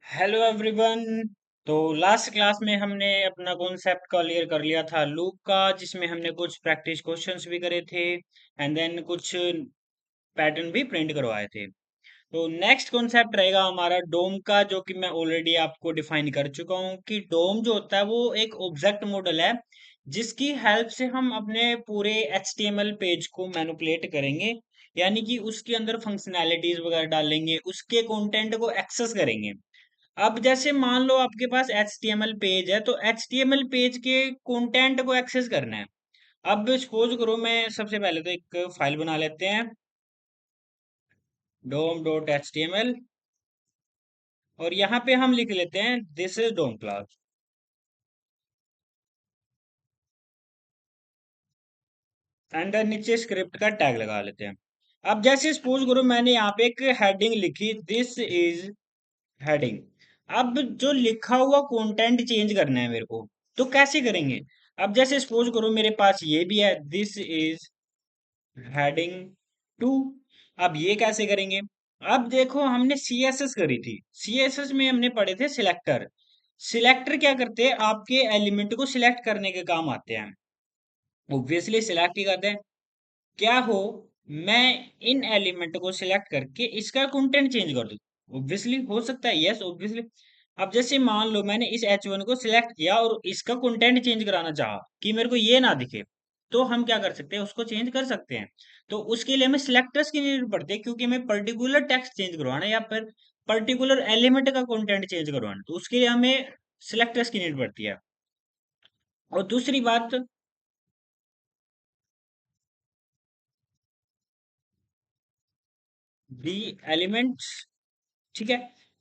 Hello everyone. तो last class में हमने अपना कॉन्सेप्ट क्लियर कर लिया था लूप का, जिसमें हमने कुछ प्रैक्टिस क्वेश्चंस भी करे थे एंड देन कुछ पैटर्न भी प्रिंट करवाए थे। तो नेक्स्ट कॉन्सेप्ट रहेगा हमारा डोम का, जो कि मैं ऑलरेडी आपको डिफाइन कर चुका हूँ कि डोम जो होता है वो एक ऑब्जेक्ट मॉडल है, जिसकी हेल्प से हम अपने पूरे HTML पेज को मैनिपुलेट करेंगे। यानी कि उसके अंदर फंक्शनैलिटीज वगैरह डालेंगे, उसके कंटेंट को एक्सेस करेंगे। अब जैसे मान लो आपके पास HTML पेज है, तो HTML पेज के कंटेंट को एक्सेस करना है। अब सपोज करो, मैं सबसे पहले तो एक फाइल बना लेते हैं, dom.html, और यहाँ पे हम लिख लेते हैं this is DOM class, and नीचे स्क्रिप्ट का टैग लगा लेते हैं। अब जैसे सपोज करो मैंने यहाँ पे एक हेडिंग लिखी, दिस इज हेडिंग। अब जो लिखा हुआ कंटेंट चेंज करना है मेरे को, तो कैसे करेंगे? अब जैसे सपोज करो मेरे पास ये भी है, दिस इज हेडिंग टू। अब ये कैसे करेंगे? अब देखो, हमने CSS करी थी, CSS में हमने पढ़े थे सिलेक्टर। सिलेक्टर क्या करते हैं? आपके एलिमेंट को सिलेक्ट करने के काम आते हैं। ऑब्वियसली सिलेक्ट ही करते हैं। क्या हो, मैं इन एलिमेंट को सिलेक्ट करके इसका कंटेंट चेंज कर दूं? ऑब्वियसली हो सकता है, यस ऑब्वियसली। अब जैसे मान लो मैंने इस H1 को सिलेक्ट किया और इसका कंटेंट चेंज कराना चाहा कि मेरे को ये ना दिखे, तो हम क्या कर सकते हैं? उसको चेंज कर सकते हैं। तो उसके लिए हमें सिलेक्टर्स की नीड पड़ती है, क्योंकि हमें पर्टिकुलर टेक्स्ट चेंज करवाना है या फिर पर्टिकुलर एलिमेंट का कंटेंट चेंज करवाना है, तो उसके लिए हमें सिलेक्टर्स की नीड पड़ती है। और दूसरी बात, दी एलिमेंट्स, ठीक है।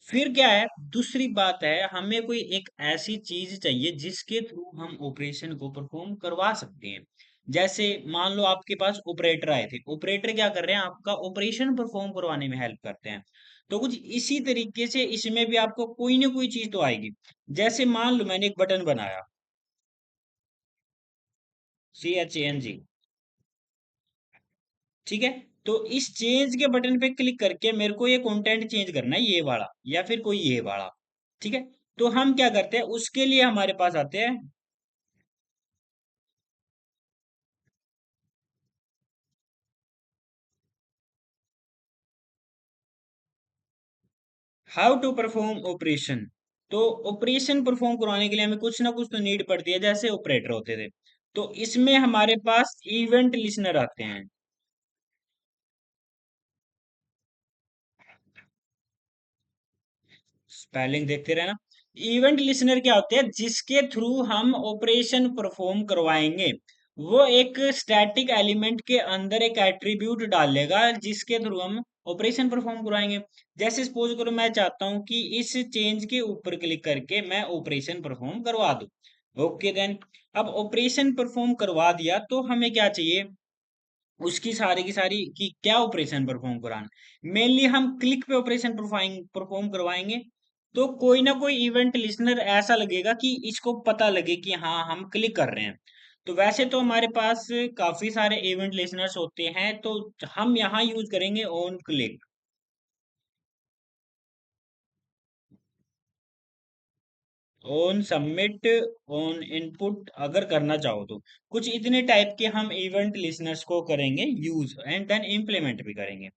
फिर क्या है, दूसरी बात है, हमें कोई एक ऐसी चीज चाहिए जिसके थ्रू हम ऑपरेशन को परफॉर्म करवा सकते हैं। जैसे मान लो आपके पास ऑपरेटर आए थे, ऑपरेटर क्या कर रहे हैं? आपका ऑपरेशन परफॉर्म करवाने में हेल्प करते हैं। तो कुछ इसी तरीके से इसमें भी आपको कोई ना कोई चीज तो आएगी। जैसे मान लो मैंने एक बटन बनाया, CHANG, ठीक है। तो इस चेंज के बटन पे क्लिक करके मेरे को ये कंटेंट चेंज करना है, ये वाला या फिर कोई ये वाला, ठीक है। तो हम क्या करते हैं, उसके लिए हमारे पास आते हैं हाउ टू परफॉर्म ऑपरेशन। तो ऑपरेशन परफॉर्म करवाने के लिए हमें कुछ ना कुछ तो नीड पड़ती है, जैसे ऑपरेटर होते थे। तो इसमें हमारे पास इवेंट लिसनर आते हैं। स्पेलिंग देखते रहना। इवेंट लिसनर क्या होते हैं? जिसके थ्रू हम ऑपरेशन परफॉर्म करवाएंगे। वो एक स्टैटिक एलिमेंट के अंदर एक एट्रीब्यूट डालेगा जिसके थ्रू हम ऑपरेशन परफॉर्म करवाएंगे। जैसे सपोज करो मैं चाहता हूं कि इस चेंज के ऊपर क्लिक करके मैं ऑपरेशन परफॉर्म करवा दूं। ओके देन, अब ऑपरेशन परफॉर्म करवा दिया तो हमें क्या चाहिए? उसकी सारी की सारी कि क्या ऑपरेशन परफॉर्म कराना। मेनली हम क्लिक पे ऑपरेशन परफॉर्म करवाएंगे। तो कोई ना कोई इवेंट लिसनर ऐसा लगेगा कि इसको पता लगे कि हाँ हम क्लिक कर रहे हैं। तो वैसे तो हमारे पास काफी सारे इवेंट लिसनर्स होते हैं, तो हम यहाँ यूज करेंगे on click, on submit, on input, अगर करना चाहो तो। कुछ इतने टाइप के हम इवेंट लिसनर्स को करेंगे यूज एंड देन इम्प्लीमेंट भी करेंगे।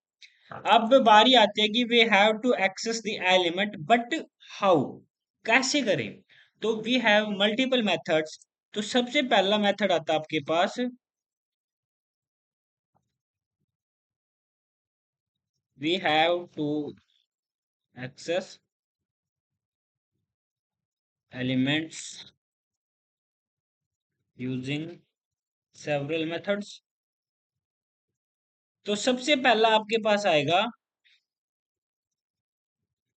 अब बारी आती है कि we have to access the element, but how, कैसे करें? तो वी हैव मल्टीपल मेथड्स। तो सबसे पहला मेथड आता है आपके पास, we have to access elements using several methods. तो सबसे पहला आपके पास आएगा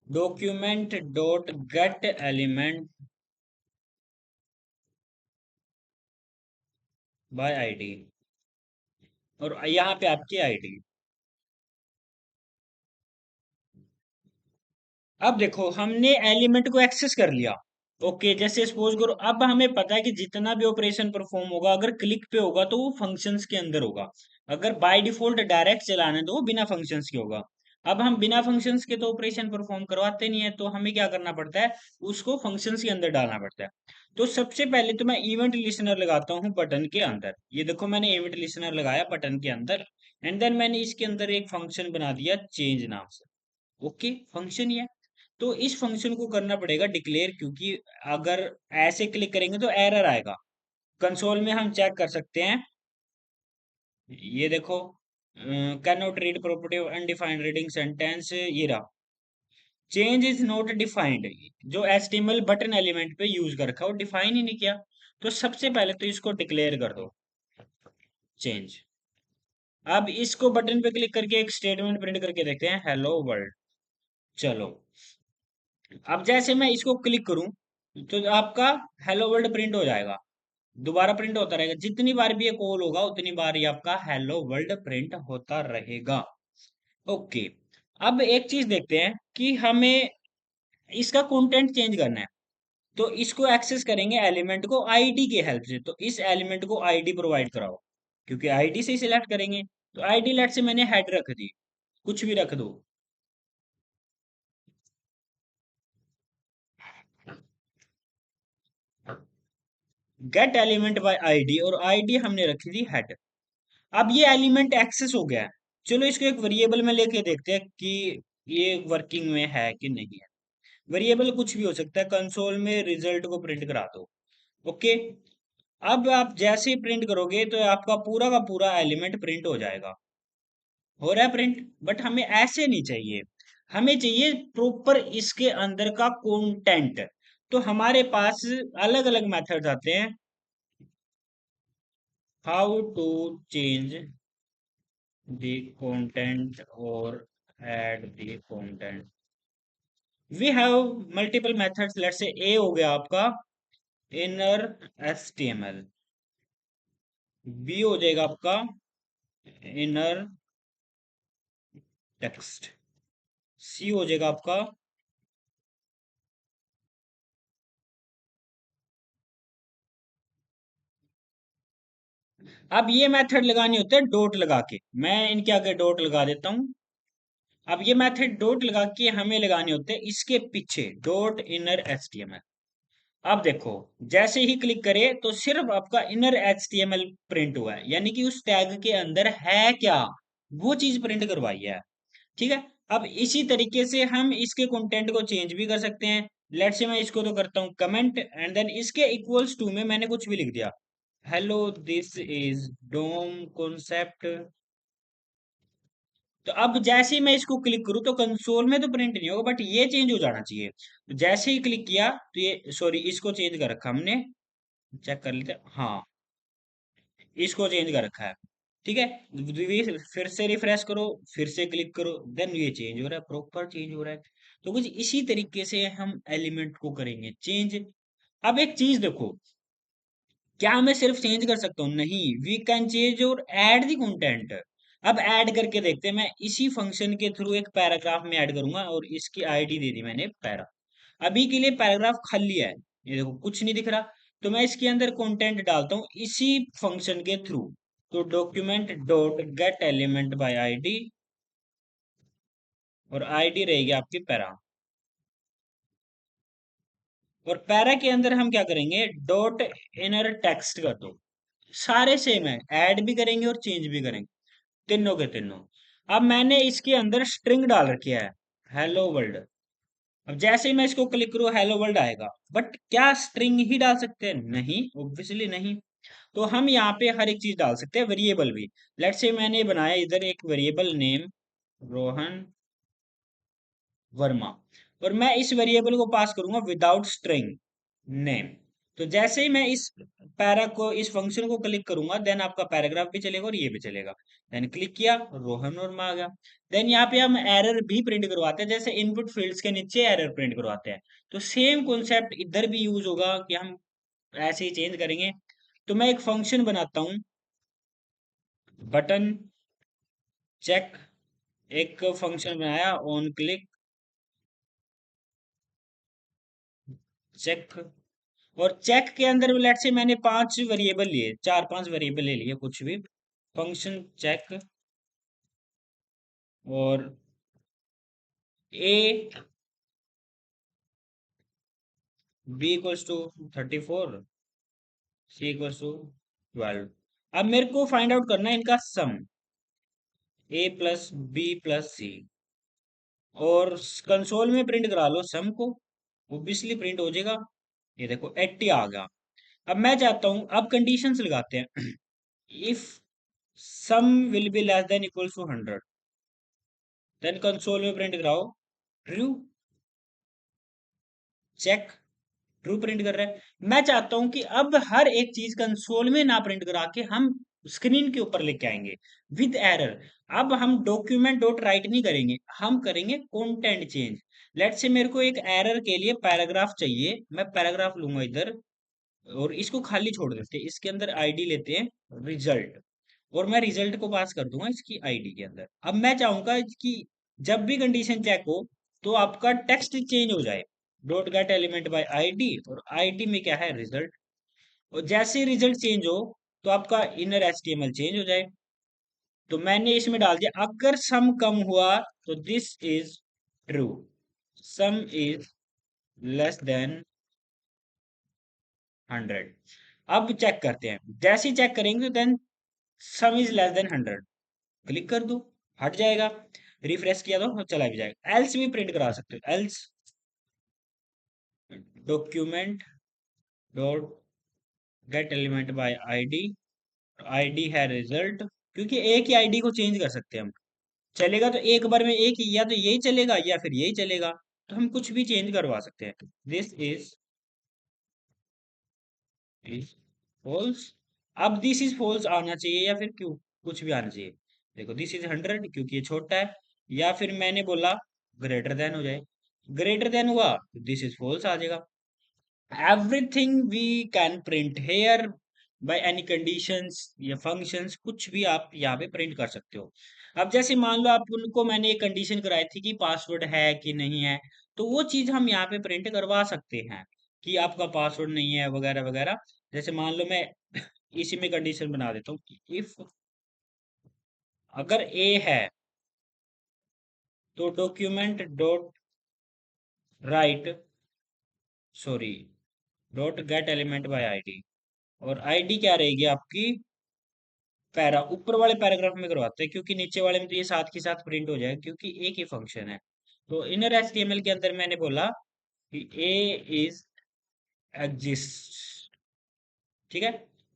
document dot get element by ID, और यहाँ पे आपकी आईडी। अब देखो, हमने एलिमेंट को एक्सेस कर लिया। ओके, जैसे सपोज करो अब हमें पता है कि जितना भी ऑपरेशन परफॉर्म होगा, अगर क्लिक पे होगा तो वो फंक्शंस के अंदर होगा। अगर बाय डिफॉल्ट डायरेक्ट चलाना है तो वो बिना फंक्शंस के होगा। अब हम बिना फंक्शंस के तो ऑपरेशन परफॉर्म करवाते नहीं है, तो हमें क्या करना पड़ता है, उसको फंक्शंस के अंदर डालना पड़ता है। तो सबसे पहले तो मैं इवेंट लिसनर लगाता हूँ बटन के अंदर। ये देखो मैंने इवेंट लिसनर लगाया बटन के अंदर, एंड देन मैंने इसके अंदर एक फंक्शन बना दिया चेंज नाम से। ओके, फंक्शन ही है। तो इस फंक्शन को करना पड़ेगा डिक्लेयर, क्योंकि अगर ऐसे क्लिक करेंगे तो एरर आएगा। कंसोल में हम चेक कर सकते हैं, ये देखो, can not read property of undefined reading sentence, ये रहा, चेंज इज नॉट डिफाइंड। जो एचटीएमएल बटन एलिमेंट पे यूज कर रखा है वो डिफाइन ही नहीं किया। तो सबसे पहले तो इसको डिक्लेयर कर दो चेंज। अब इसको बटन पे क्लिक करके एक स्टेटमेंट प्रिंट करके देखते हैं, हेलो वर्ल्ड। चलो, अब जैसे मैं इसको क्लिक करूं तो आपका हेलो वर्ल्ड प्रिंट हो जाएगा, दोबारा प्रिंट होता रहेगा। जितनी बार भी ये कॉल होगा उतनी बार ही आपका हेलो वर्ल्ड प्रिंट होता रहेगा। ओके, अब एक चीज देखते हैं कि हमें इसका कंटेंट चेंज करना है। तो इसको एक्सेस करेंगे एलिमेंट को आईडी के हेल्प से। तो इस एलिमेंट को आईडी प्रोवाइड कराओ, क्योंकि आईडी से ही सिलेक्ट करेंगे। तो आईडी लेट से मैंने हेड रख दी, कुछ भी रख दो। गेट एलिमेंट बाय आईडी, और आईडी हमने रखी थी हेड। अब ये एलिमेंट एक्सेस हो गया है। चलो इसको एक वेरिएबल में लेके देखते हैं कि ये वर्किंग में है कि नहीं है। वेरिएबल कुछ भी हो सकता है, कंसोल में रिजल्ट को प्रिंट करा दो। ओके, अब आप जैसे ही प्रिंट करोगे तो आपका पूरा का पूरा एलिमेंट प्रिंट हो जाएगा। हो रहा है प्रिंट, बट हमें ऐसे नहीं चाहिए। हमें चाहिए प्रॉपर इसके अंदर का कंटेंट। तो हमारे पास अलग अलग मेथड्स आते हैं, how to change the content और add the content. We have multiple methods. Let's say a हो गया आपका इनर एचटीएमएल, बी हो जाएगा आपका इनर टेक्स्ट, सी हो जाएगा आपका। अब ये मेथड लगानी होता है डॉट लगा के, मैं इनके आगे डॉट लगा देता हूं। अब ये मेथड डॉट लगा के हमें लगाने होते हैं इसके पीछे डॉट इनर एचटीएमएल। अब देखो, जैसे ही क्लिक करे तो सिर्फ आपका इनर एचटीएमएल प्रिंट हुआ है, यानी कि उस टैग के अंदर है क्या, वो चीज प्रिंट करवाई है। ठीक है। अब इसी तरीके से हम इसके कंटेंट को चेंज भी कर सकते हैं। लेट्स से मैं इसको तो करता हूँ कमेंट, एंड देन इसके इक्वल्स टू में मैंने कुछ भी लिख दिया, hello this is DOM concept. तो अब जैसे ही मैं इसको क्लिक करूँ तो कंसोल में तो प्रिंट नहीं होगा, बट ये चेंज हो जाना चाहिए। तो जैसे ही क्लिक किया तो ये, सॉरी, इसको चेंज कर रखा हमने, चेक कर लेते हैं। हाँ, इसको चेंज कर रखा है। ठीक है, फिर से रिफ्रेश करो, फिर से क्लिक करो, देन ये चेंज हो रहा है, प्रॉपर चेंज हो रहा है। तो कुछ इसी तरीके से हम एलिमेंट को करेंगे चेंज। अब एक चीज देखो, क्या मैं सिर्फ चेंज कर सकता हूँ? नहीं, वी कैन चेंज और ऐड दी कंटेंट। अब ऐड करके देखते हैं। मैं इसी फंक्शन के थ्रू एक पैराग्राफ में ऐड करूंगा, और इसकी आईडी दे दी मैंने पैरा। अभी के लिए पैराग्राफ खाली है, ये देखो कुछ नहीं दिख रहा। तो मैं इसके अंदर कंटेंट डालता हूँ इसी फंक्शन के थ्रू। तो document dot get element by ID, और आईडी रहेगी आपकी पैरा। और पैरा के अंदर हम क्या करेंगे, डॉट इनर टेक्स्ट कर दो। सारे सेम है, ऐड भी करेंगे और चेंज भी करेंगे, तीनों के तीनों। अब मैंने इसके अंदर स्ट्रिंग डाल रखी है, हेलो वर्ल्ड। अब जैसे ही मैं इसको क्लिक करूँ हेलो वर्ल्ड आएगा, बट क्या स्ट्रिंग ही डाल सकते हैं? नहीं, ऑब्वियसली नहीं। तो हम यहाँ पे हर एक चीज डाल सकते हैं, वेरिएबल भी। लेट्स से मैंने बनाया इधर एक वेरिएबल नेम रोहन वर्मा, और मैं इस वेरिएबल को पास करूंगा विदाउट स्ट्रिंग नेम। तो जैसे ही मैं इस पैरा को, इस फंक्शन को क्लिक करूंगा, देन आपका पैराग्राफ भी चलेगा और ये भी चलेगा। देन क्लिक किया, रोहन वर्मा आ गया। देन यहाँ पे हम एरर भी प्रिंट करवाते हैं, जैसे इनपुट फील्ड्स के नीचे एरर प्रिंट करवाते हैं। तो सेम कॉन्सेप्ट इधर भी यूज होगा कि हम ऐसे ही चेंज करेंगे। तो मैं एक फंक्शन बनाता हूँ, बटन चेक, एक फंक्शन बनाया ऑन क्लिक चेक। और चेक के अंदर लेट से मैंने 5 वेरिएबल लिए, 4 5 वेरिएबल ले लिए कुछ भी, फंक्शन चेक, और A B equals to 34, C equals to 12। अब मेरे को फाइंड आउट करना है इनका sum, A plus B plus C. और कंसोल में प्रिंट करा लो सम को, ओब्वियसली प्रिंट हो जाएगा। ये देखो 80 आ गया। अब मैं चाहता हूं, अब कंडीशंस लगाते हैं। If sum will be less than equals to 100, then console में प्रिंट कराओ ट्रू। चेक, ट्रू प्रिंट कर रहा है। मैं चाहता हूं कि अब हर एक चीज कंसोल में ना प्रिंट करा के हम स्क्रीन के ऊपर लेके आएंगे विद एरर। अब हम डॉक्यूमेंट डॉट राइट नहीं करेंगे, हम करेंगे कंटेंट चेंज। लेट्स से मेरे को एक एरर के लिए पैराग्राफ चाहिए, मैं पैराग्राफ लूंगा इधर और इसको खाली छोड़ देते हैं। इसके अंदर आईडी लेते हैं रिजल्ट, और मैं रिजल्ट को पास कर दूंगा इसकी आईडी के अंदर। अब मैं चाहूंगा कि जब भी कंडीशन चेक हो तो आपका टेक्स्ट चेंज हो जाए, dot get element by ID, और आईडी में क्या है रिजल्ट। और जैसे रिजल्ट चेंज हो तो आपका इनर एचटीएमएल चेंज हो जाए। तो मैंने इसमें डाल दिया अगर सम कम हुआ तो this is true, some is less than 100। अब चेक करते हैं, जैसे ही चेक करेंगे तो then sum is less than 100 click कर दो, हट जाएगा। रिफ्रेश किया तो चला भी जाएगा। एल्स भी प्रिंट करा सकते हो, else document dot get element by ID, ID है रिजल्ट, क्योंकि एक ही आईडी को चेंज कर सकते हैं हम। चलेगा तो एक बार में एक ही, या तो यही चलेगा या फिर यही चलेगा, तो हम कुछ भी चेंज करवा सकते हैं। This is false. अब दिस इज फॉल्स आना चाहिए या फिर क्यों कुछ भी आना चाहिए। देखो दिस इज 100 क्योंकि ये छोटा है, या फिर मैंने बोला ग्रेटर देन हो जाए, ग्रेटर देन हुआ तो दिस इज फॉल्स आ जाएगा। Everything we can print here by any conditions या फंक्शंस, कुछ भी आप यहाँ पे प्रिंट कर सकते हो। अब जैसे मान लो आप उनको, मैंने एक कंडीशन कराई थी कि पासवर्ड है कि नहीं है, तो वो चीज हम यहाँ पे प्रिंट करवा सकते हैं कि आपका पासवर्ड नहीं है वगैरह वगैरह। जैसे मान लो मैं इसी में कंडीशन बना देता हूँ, इफ अगर ए है तो document dot right, sorry, dot get element by ID, और आईडी क्या रहेगी आपकी पैरा, ऊपर वाले पैराग्राफ में करवाते हैं क्योंकि नीचे वाले में तो ये साथ के साथ प्रिंट हो जाएगा क्योंकि एक ही फंक्शन है। तो इनर एचटीएमएल के अंदर मैंने बोला कि ए इज एग्जिस्ट, ठीक है।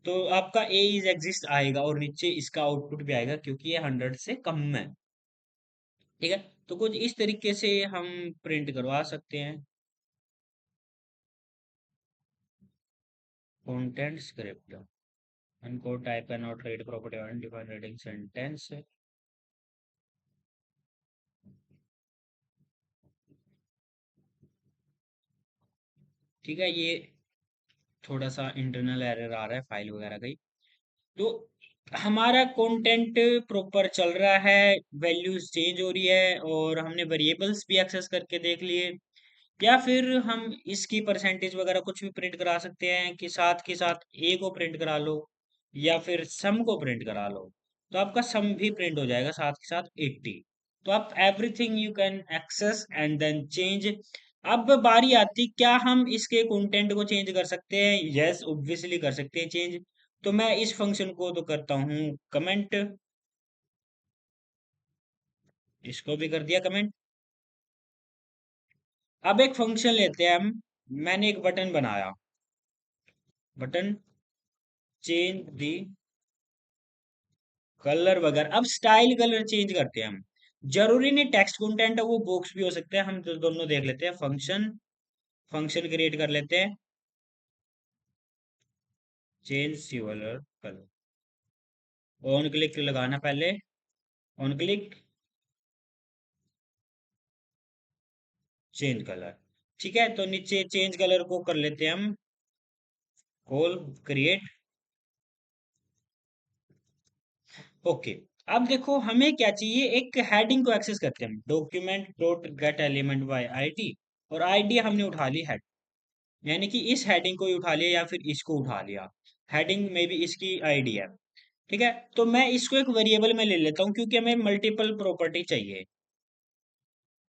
तो आपका ए इज एग्जिस्ट आएगा और नीचे इसका आउटपुट भी आएगा क्योंकि ये 100 से कम है, ठीक है। तो कुछ इस तरीके से हम प्रिंट करवा सकते हैं। Content script, uncaught type can not read property undefined reading sentence, ठीक है। ये थोड़ा सा इंटरनल एरर आ रहा है फाइल वगैरह का ही। तो हमारा कंटेंट प्रॉपर चल रहा है, वैल्यूज चेंज हो रही है, और हमने वेरिएबल्स भी एक्सेस करके देख लिए। या फिर हम इसकी परसेंटेज वगैरह कुछ भी प्रिंट करा सकते हैं कि साथ के साथ ए को प्रिंट करा लो या फिर सम को प्रिंट करा लो, तो आपका सम भी प्रिंट हो जाएगा साथ के साथ 80। तो आप everything you can access and then change. अब बारी आती क्या हम इसके कंटेंट को चेंज कर सकते हैं, यस ऑब्वियसली कर सकते हैं चेंज। तो मैं इस फंक्शन को तो करता हूँ कमेंट, इसको भी कर दिया कमेंट। अब एक फंक्शन लेते हैं हम, मैंने एक बटन बनाया, बटन चेंज दी कलर वगैरह। अब स्टाइल कलर चेंज करते हैं हम, जरूरी नहीं टेक्स्ट कंटेंट है, वो बॉक्स भी हो सकते हैं। हम तो दोनों देख लेते हैं, फंक्शन, फंक्शन क्रिएट कर लेते हैं, चेंज सिवलर कलर, ऑन क्लिक लगाना पहले, ऑन क्लिक चेंज कलर, ठीक है। तो नीचे चेंज कलर को कर लेते हैं हम कॉल क्रिएट, ओके। अब देखो हमें क्या चाहिए, एक हेडिंग को एक्सेस करते हैं हम, document dot get element by ID, और आईडी हमने उठा ली हेड, यानी कि इस हेडिंग को ही उठा लिया या फिर इसको उठा लिया, हेडिंग में भी इसकी आईडी है, ठीक है। तो मैं इसको एक वेरिएबल में ले लेता हूँ क्योंकि हमें मल्टीपल प्रॉपर्टी चाहिए।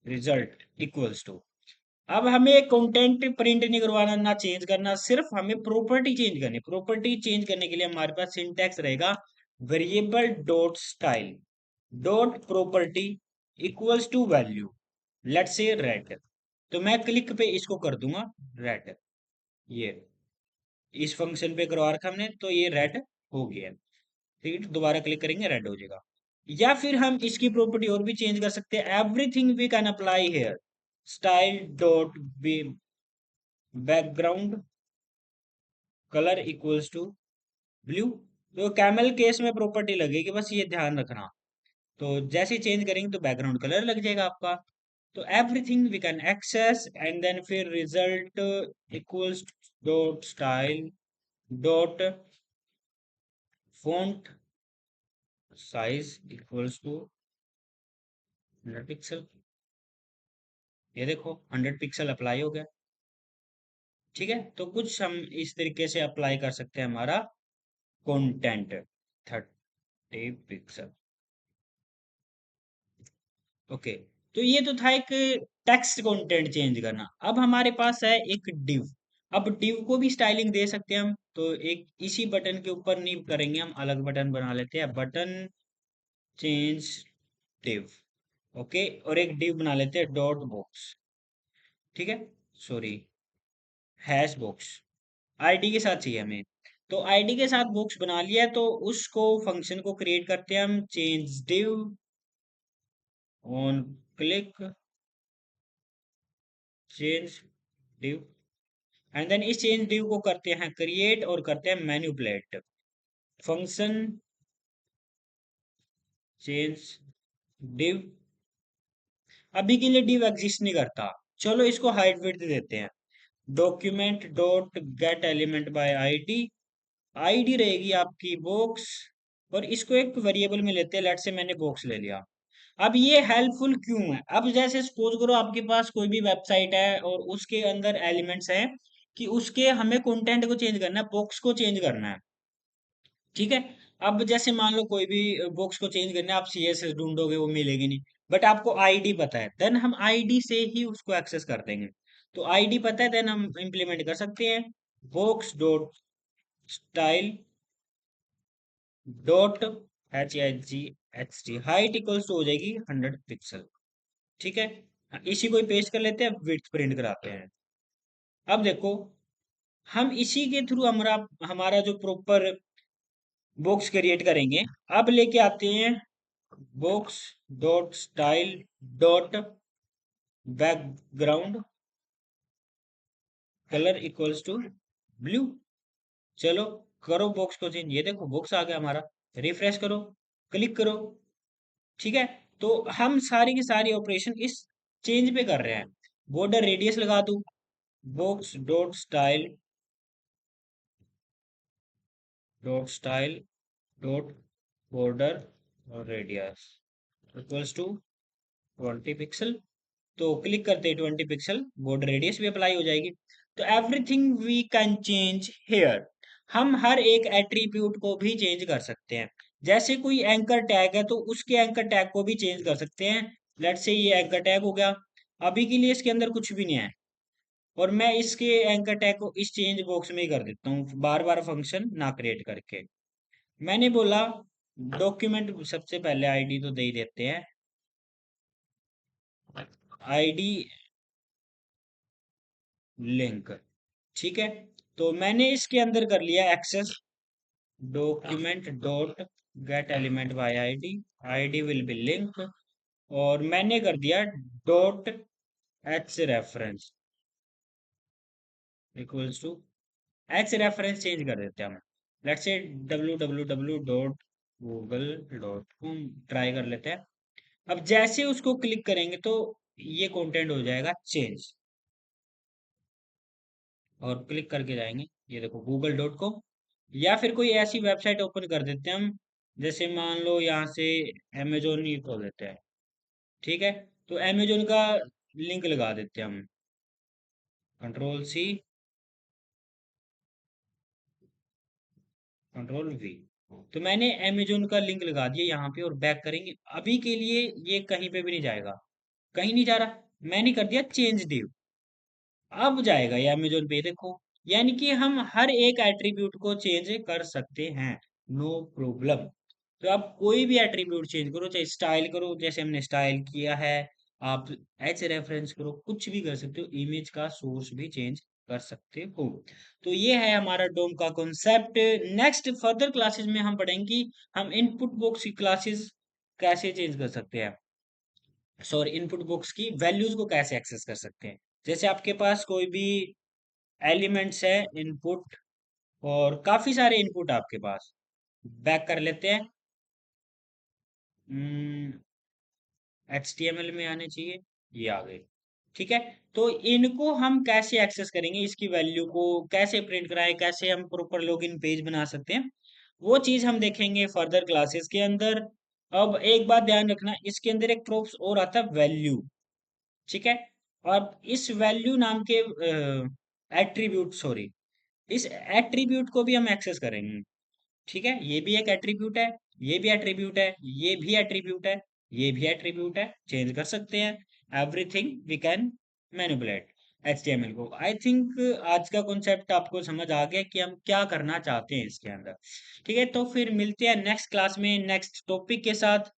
Result equals to. अब हमें कंटेंट प्रिंट नहीं करवाना ना चेंज करना, सिर्फ हमें प्रॉपर्टी चेंज करनी। प्रॉपर्टी चेंज करने के लिए हमारे पास सिंटैक्स रहेगा variable dot style dot property equals to value, let's say red. तो मैं क्लिक पे इसको कर दूंगा रेड। ये इस फंक्शन पे करवा रखा हमने तो ये रेड हो गया। ठीक है, दोबारा क्लिक करेंगे रेड हो जाएगा। या फिर हम इसकी प्रॉपर्टी और भी चेंज कर सकते हैं, everything we can apply here style dot background colour equals to blue. तो कैमल केस में प्रॉपर्टी लगेगी, बस ये ध्यान रखना। तो जैसे ही चेंज करेंगे तो बैकग्राउंड कलर लग जाएगा आपका। तो everything we can access and then फिर result equals dot style dot font size equals to 100 pixel. ये देखो 100 पिक्सल अप्लाई हो गया। ठीक है, तो कुछ हम इस तरीके से अप्लाई कर सकते हैं हमारा कंटेंट। 30 पिक्सल। ओके, तो ये तो था एक टेक्स्ट कंटेंट चेंज करना। अब हमारे पास है एक डिव। अब डिव को भी स्टाइलिंग दे सकते हैं हम, तो एक इसी बटन के ऊपर नहीं करेंगे, हम अलग बटन बना लेते हैं, बटन चेंज डिव। ओके, और एक डिव बना लेते हैं डॉट बॉक्स। ठीक है, सॉरी, हैश बॉक्स आईडी के साथ चाहिए हमें। तो आईडी के साथ बॉक्स बना लिया है, तो उसको फंक्शन को क्रिएट करते हैं हम change div on click change div. And then इस चेंज डिव को करते हैं क्रिएट और करते हैं मैनिपुलेट फंक्शन चेंज डिव। अभी के लिए डिव एग्जिस्ट नहीं करता, चलो इसको हाइड विड्थ देते हैं। Document dot get element by ID. ID रहेगी आपकी बॉक्स, और इसको एक वेरिएबल में लेते हैं, लेट से मैंने बॉक्स ले लिया। अब ये हेल्पफुल क्यों है? अब जैसे सपोज करो आपके पास कोई भी वेबसाइट है और उसके अंदर एलिमेंट्स हैं कि उसके हमें कंटेंट को चेंज करना है, बॉक्स को चेंज करना है। ठीक है, अब जैसे मान लो कोई भी बॉक्स को चेंज करना है, आप सीएसएस ढूंढोगे वो मिलेगी नहीं, बट आपको आईडी पता है, देन हम आईडी से ही उसको एक्सेस कर देंगे। तो आईडी पता है, देन हम इंप्लीमेंट कर सकते हैं box dot style dot HIGHT height equals to हो जाएगी 100 पिक्सल। ठीक है, इसी को ही पेस्ट कर लेते हैं, विड्थ प्रिंट कराते हैं। अब देखो, हम इसी के थ्रू हमारा हमारा जो प्रॉपर बॉक्स क्रिएट करेंगे। अब लेके आते हैं box dot style dot background colour equals to blue. चलो करो बॉक्स को चेंज, ये देखो बॉक्स आ गया हमारा। रिफ्रेश करो, क्लिक करो। ठीक है, तो हम सारी की सारी ऑपरेशन इस चेंज पे कर रहे हैं। बॉर्डर रेडियस लगा दूं, box dot style dot border और रेडियस इक्वल्स टू 20 पिक्सल। तो क्लिक करते ही 20 पिक्सल बॉर्डर रेडियस भी अप्लाई हो जाएगी। तो everything we can change here. हम हर एक एट्रीब्यूट को भी चेंज कर सकते हैं। जैसे कोई एंकर टैग है तो उसके एंकर टैग को भी चेंज कर सकते हैं। लेट्स से ये एंकर टैग हो गया, अभी के लिए इसके अंदर कुछ भी नहीं है, और मैं इसके एंकर टैग को इस चेंज बॉक्स में ही कर देता हूँ, बार बार फंक्शन ना क्रिएट करके। मैंने बोला डॉक्यूमेंट, सबसे पहले आईडी तो दे ही देते हैं, आईडी लिंक। ठीक है, तो मैंने इसके अंदर कर लिया access document dot get element by ID, ID will be link, और मैंने कर दिया dot H reference equals to H reference change कर देते हैं हम। लेट्स से www.google.com ट्राई कर लेते हैं। अब जैसे उसको क्लिक करेंगे तो ये कंटेंट हो जाएगा चेंज, और क्लिक करके जाएंगे, ये देखो google.com। या फिर कोई ऐसी वेबसाइट ओपन कर देते हैं हम, जैसे मान लो यहाँ से अमेजोन ही खोल देते हैं। ठीक है, तो अमेजोन का लिंक लगा देते हैं हम, कंट्रोल C कंट्रोल V। तो मैंने अमेजोन का लिंक लगा दिया यहाँ पे, और बैक करेंगे, अभी के लिए ये कहीं पे भी नहीं जाएगा। कहीं नहीं जा रहा। मैंने कर दिया चेंज दिव, अब जाएगा ये अमेजोन पे, देखो। यानी कि हम हर एक एट्रीब्यूट को चेंज कर सकते हैं, नो प्रॉब्लम। तो आप कोई भी एट्रीब्यूट चेंज करो, चाहे स्टाइल करो जैसे हमने स्टाइल किया है, आप एच रेफरेंस करो, कुछ भी कर सकते हो, इमेज का सोर्स भी चेंज कर सकते हो। तो ये है हमारा डोम का कॉन्सेप्ट। नेक्स्ट फर्दर क्लासेस में हम पढ़ेंगे कि हम इनपुट बॉक्स की क्लासेस कैसे चेंज कर सकते हैं, सॉरी इनपुट बॉक्स की वैल्यूज को कैसे एक्सेस कर सकते हैं। जैसे आपके पास कोई भी एलिमेंट्स है इनपुट, और काफी सारे इनपुट आपके पास, बैक कर लेते हैं, HTML में आने चाहिए, ये आ गए। ठीक है, तो इनको हम कैसे एक्सेस करेंगे, इसकी वैल्यू को कैसे प्रिंट कराएं, कैसे हम प्रॉपर लॉगिन पेज बना सकते हैं, वो चीज हम देखेंगे फर्दर क्लासेस के अंदर। अब एक बात ध्यान रखना, इसके अंदर एक प्रोप्स और आता है, वैल्यू। ठीक है, और इस वैल्यू नाम के एट्रीब्यूट, सॉरी, इस एट्रीब्यूट को भी हम एक्सेस करेंगे। ठीक है, ये भी एक एट्रीब्यूट है, ये भी एट्रीब्यूट है, ये भी एट्रीब्यूट है, ये भी एट्रीब्यूट है, चेंज कर सकते हैं। Everything we can manipulate HTML को। आई थिंक आज का कॉन्सेप्ट आपको समझ आ गया कि हम क्या करना चाहते हैं इसके अंदर। ठीक है, तो फिर मिलते हैं नेक्स्ट क्लास में नेक्स्ट टॉपिक के साथ।